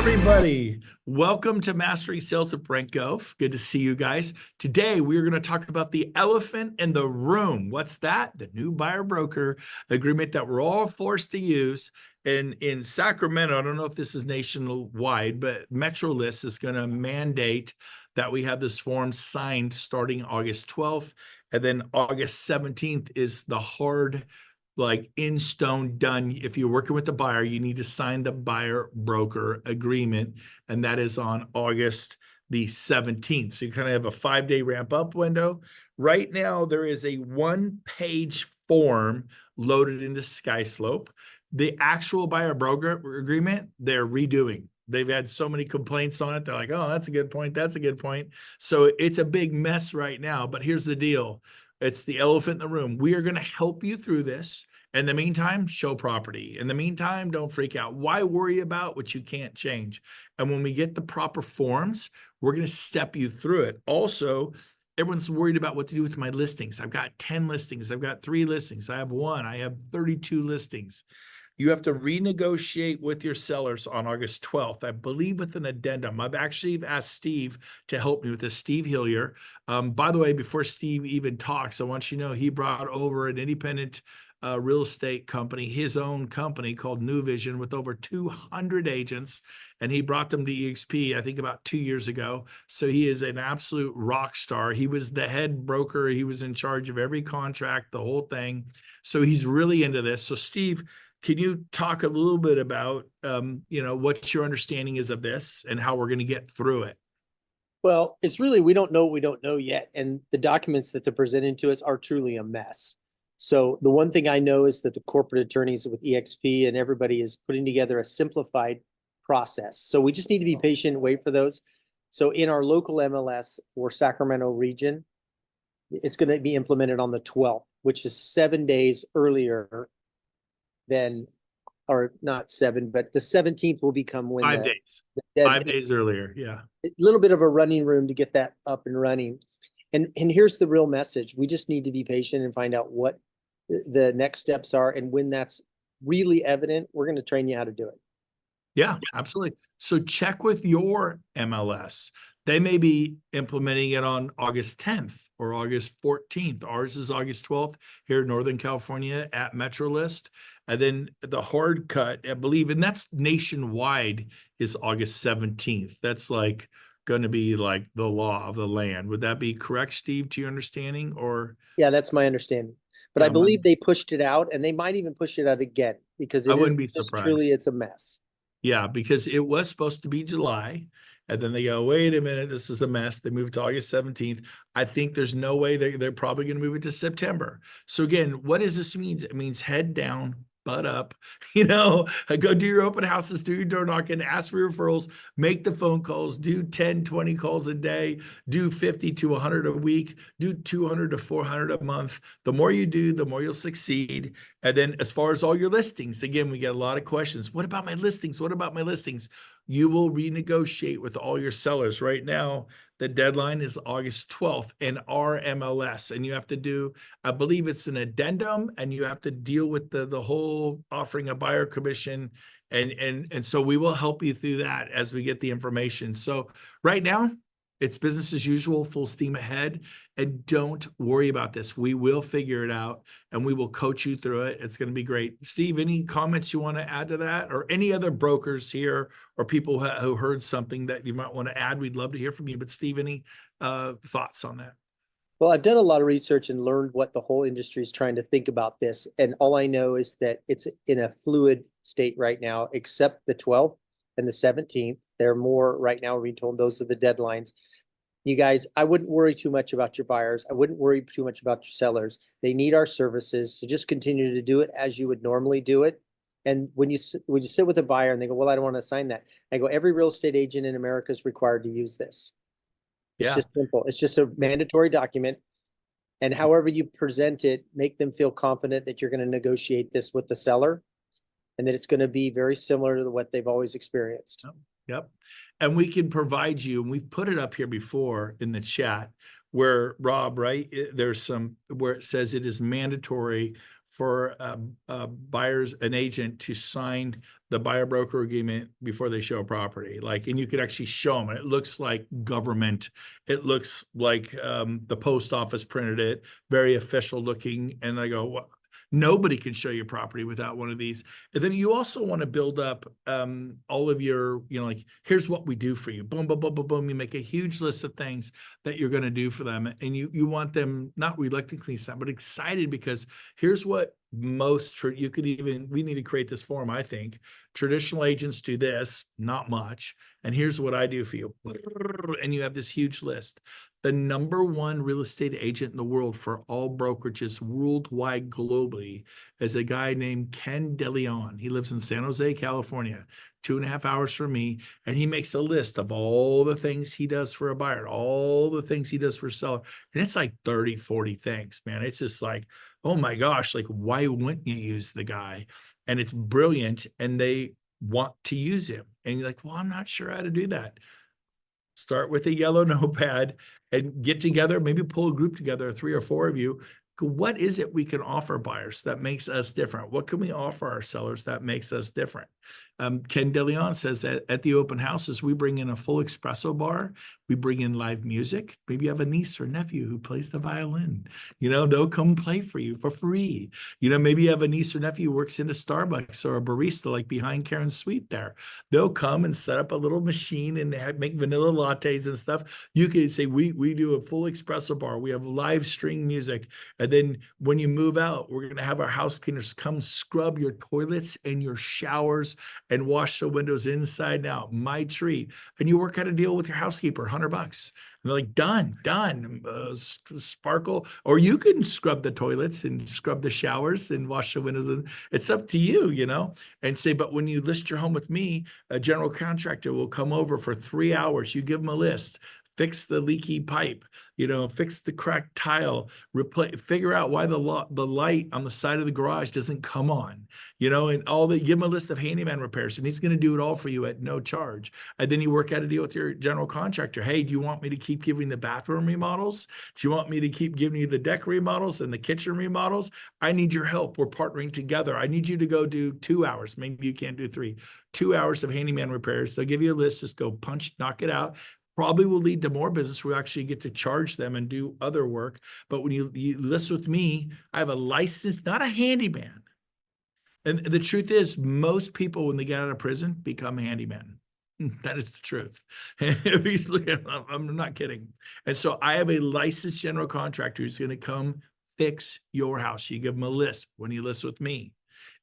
everybody. Welcome to Mastery Sales with Brent Gove. Good to see you guys. Today, we're going to talk about the elephant in the room. What's that? The new buyer-broker agreement that we're all forced to use. And in Sacramento, I don't know if this is nationwide, but MetroList is going to mandate that we have this form signed starting August 12th. And then August 17th is the hard in stone done. If you're working with the buyer, you need to sign the buyer broker agreement, and that is on August the 17th. So you kind of have a 5-day ramp up window. Right now, there is a 1-page form loaded into SkySlope. The actual buyer broker agreement, they're redoing. They've had so many complaints on it. They're like, oh, that's a good point. That's a good point. So it's a big mess right now. But here's the deal. It's the elephant in the room. We are going to help you through this. In the meantime, show property. In the meantime, don't freak out. Why worry about what you can't change? And when we get the proper forms, we're going to step you through it. Also, everyone's worried about what to do with my listings. I've got 10 listings. I've got 3 listings. I have 1. I have 32 listings. You have to renegotiate with your sellers on August 12th, I believe, with an addendum. I've actually asked Steve to help me with this, Steve Hillier. By the way, before Steve even talks, I want you to know he brought over an independent real estate company, his own company called New Vision, with over 200 agents, and he brought them to EXP, I think, about 2 years ago. So he is an absolute rock star. He was the head broker. He was in charge of every contract, the whole thing. So he's really into this. So Steve, can you talk a little bit about, what your understanding is of this and how we're going to get through it? Well, it's really, we don't know what we don't know yet. And the documents that they're presenting to us are truly a mess. So the one thing I know is that the corporate attorneys with EXP and everybody is putting together a simplified process. So we just need to be patient and wait for those. So in our local MLS for Sacramento region, it's going to be implemented on the 12th, which is 7 days earlier than, or not 7, but the 17th will become when 5 days. the 5 days earlier. Yeah. A little bit of a running room to get that up and running. And here's the real message. We just need to be patient and find out what the next steps are. And when that's really evident, we're going to train you how to do it. Yeah, absolutely. So check with your MLS. They may be implementing it on August 10th or August 14th. Ours is August 12th here in Northern California at MetroList. And then the hard cut, I believe, and that's nationwide, is August 17th. That's going to be like the law of the land. Would that be correct, Steve, to your understanding? Or yeah, that's my understanding. But I believe they pushed it out, and they might even push it out again because I wouldn't be surprised. Truly, it's a mess. Yeah, because it was supposed to be July, and then they go, wait a minute, this is a mess. They moved to August 17th. I think there's no way they're probably going to move it to September. So again, what does this mean? It means head down, butt up, go do your open houses, do your door knocking, ask for referrals, make the phone calls, do 10, 20 calls a day, do 50 to 100 a week, do 200 to 400 a month. The more you do, the more you'll succeed. And then as far as all your listings, again, we get a lot of questions. What about my listings? What about my listings? You will renegotiate with all your sellers. Right now, the deadline is August 12th in our MLS, and you have to do, I believe it's an addendum, and you have to deal with the whole offering a buyer commission. And so we will help you through that as we get the information. So right now, it's business as usual, full steam ahead, and don't worry about this. We will figure it out, and we will coach you through it. It's going to be great. Steve, any comments you want to add to that, or any other brokers here or people who heard something that you might want to add? We'd love to hear from you. But Steve, any thoughts on that? Well, I've done a lot of research and learned what the whole industry is trying to think about this. And all I know is that it's in a fluid state right now, except the 12th and the 17th. They're more right now, we're being told those are the deadlines. You guys, I wouldn't worry too much about your buyers. I wouldn't worry too much about your sellers. They need our services. So just continue to do it as you would normally do it. And when you sit with a buyer and they go, well, I don't want to sign that. I go, every real estate agent in America is required to use this. It's just simple. It's just a mandatory document. And however you present it, make them feel confident that you're going to negotiate this with the seller and that it's going to be very similar to what they've always experienced. Yep. And we can provide you, and we've put it up here before in the chat where, Rob, right, there's some where it says it is mandatory for buyers, an agent to sign the buyer broker agreement before they show a property. Like, and you could actually show them, and it looks like government. It looks like the post office printed it, very official looking. And they go, well, nobody can show you property without one of these. And then you also want to build up all of your, like, here's what we do for you. Boom, boom, boom, boom, boom. You make a huge list of things that you're going to do for them. And you want them not reluctantly signed, but excited, because here's what most, we need to create this form, I think. Traditional agents do this, not much. And here's what I do for you. And you have this huge list. The number one real estate agent in the world for all brokerages worldwide, globally, is a guy named Ken DeLeon. He lives in San Jose, California, 2.5 hours from me. And he makes a list of all the things he does for a buyer, all the things he does for a seller. And it's like 30, 40 things, man. It's just like, oh my gosh, like, why wouldn't you use the guy? And it's brilliant. And they want to use him. And you're like, well, I'm not sure how to do that. Start with a yellow notepad and get together, maybe pull a group together, 3 or 4 of you. What is it we can offer buyers that makes us different? What can we offer our sellers that makes us different? Ken DeLeon says at the open houses, we bring in a full espresso bar. We bring in live music. Maybe you have a niece or nephew who plays the violin. They'll come play for you for free. Maybe you have a niece or nephew who works in a Starbucks or a barista, like behind Karen's Suite there. They'll come and set up a little machine and make vanilla lattes and stuff. You could say, we do a full espresso bar. We have live string music. And then when you move out, we're going to have our house cleaners come scrub your toilets and your showers and wash the windows inside and out. My treat. And you work out a deal with your housekeeper, $100. And they're like, done. Sparkle. Or you can scrub the toilets and scrub the showers and wash the windows. And it's up to you, and say, but when you list your home with me, a general contractor will come over for 3 hours. You give them a list. Fix the leaky pipe, fix the cracked tile, figure out why the light on the side of the garage doesn't come on, and give him a list of handyman repairs, and he's going to do it all for you at no charge. And then you work out a deal with your general contractor. Hey, do you want me to keep giving the bathroom remodels? Do you want me to keep giving you the deck remodels and the kitchen remodels? I need your help. We're partnering together. I need you to go do 2 hours. Maybe you can't do 3. 2 hours of handyman repairs. They'll give you a list. Just go punch, knock it out. Probably will lead to more business. We actually get to charge them and do other work. But when you list with me, I have a license, not a handyman. And the truth is, most people, when they get out of prison, become handyman. That is the truth. If he's looking, I'm not kidding. And so I have a licensed general contractor who's going to come fix your house. You give them a list when you list with me.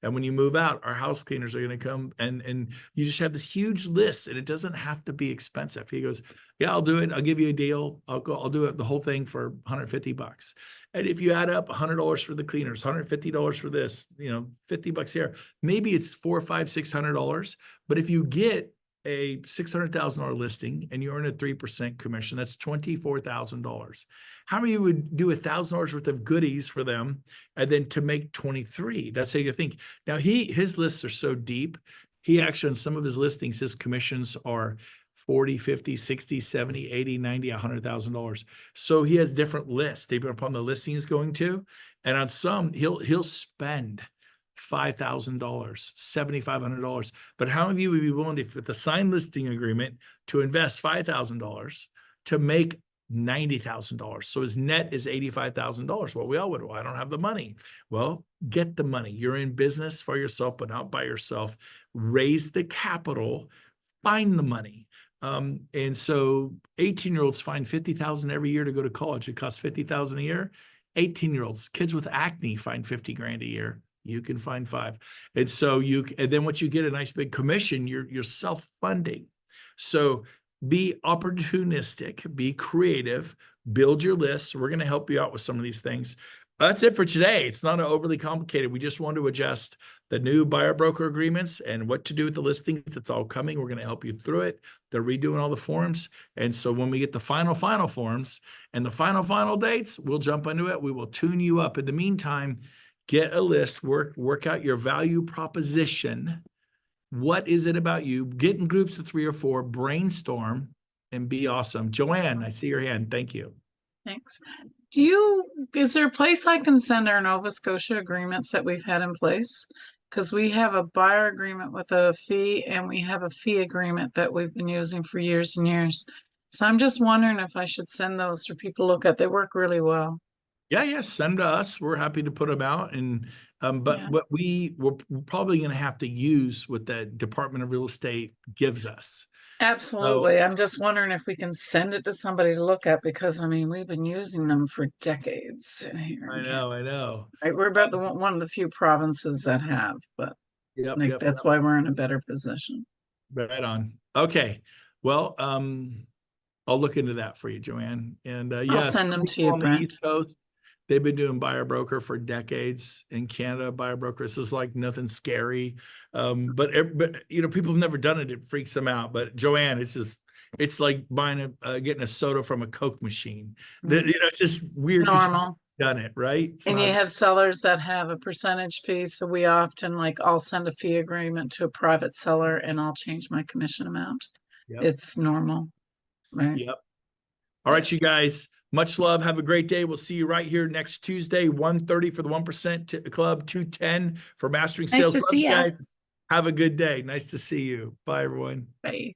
And when you move out, our house cleaners are going to come, and you just have this huge list, and it doesn't have to be expensive. He goes, yeah, I'll do it. I'll give you a deal. I'll do it, the whole thing for $150. And if you add up $100 for the cleaners, $150 for this, $50 here, maybe it's $400, $500, $600. But if you get a $600,000 listing and you earn a 3% commission, that's $24,000. How many would do $1,000 worth of goodies for them and then to make 23? That's how you think. Now his lists are so deep. He actually, on some of his listings, his commissions are 40, 50, 60, 70, 80, 90, $100,000. So he has different lists depending upon the listing he's going to. And on some, he'll spend $5,000, $7,500. But how many of you would be willing to, with the signed listing agreement, to invest $5,000 to make $90,000? So his net is $85,000. Well, we all would. Well, I don't have the money. Well, get the money. You're in business for yourself, but not by yourself. Raise the capital, find the money. And so 18-year-olds find $50,000 every year to go to college. It costs $50,000 a year. 18-year-olds, kids with acne, find $50,000 a year. You can find 5. And so and then once you get a nice big commission, you're self-funding. So be opportunistic, be creative, build your lists. We're going to help you out with some of these things. That's it for today. It's not overly complicated. We just want to adjust the new buyer broker agreements and what to do with the listings. That's all coming. We're going to help you through it. They're redoing all the forms. And so when we get the final forms and the final dates, we'll jump into it. We will tune you up. In the meantime, get a list, work out your value proposition. What is it about you? Get in groups of 3 or 4, brainstorm, and be awesome. Joanne, I see your hand. Thank you. Thanks. Is there a place I can send our Nova Scotia agreements that we've had in place? Because we have a buyer agreement with a fee and we have a fee agreement that we've been using for years and years. So I'm just wondering if I should send those for people to look at. They work really well. Yeah, send to us. We're happy to put them out. And but Yeah. what we're probably going to have to use what the Department of Real Estate gives us. So Absolutely. I'm just wondering if we can send it to somebody to look at because I mean we've been using them for decades here in Canada. I know. Right, we're about the one of the few provinces that have, but like Yep. that's why we're in a better position. Right on. Okay. Well, I'll look into that for you, Joanne. And I'll yes, send them to people you, on the Brent. East Coast, they've been doing buyer broker for decades. In Canada, buyer broker, this is like nothing scary. But you know, people have never done it. It freaks them out. But Joanne, it's like buying getting a soda from a Coke machine. You know, it's just weird because you've Normal. done it, right? It's And you not. have sellers that have a percentage fee. So we often like I'll send a fee agreement to a private seller and I'll change my commission amount. Yep. It's normal, right? Yep. All right, you guys. Much love. Have a great day. We'll see you right here next Tuesday, 1:30 for the 1% Club, 2:10 for Mastering Nice Sales. to Love you see ya. guys. Have a good day. Nice to see you. Bye, everyone. Bye.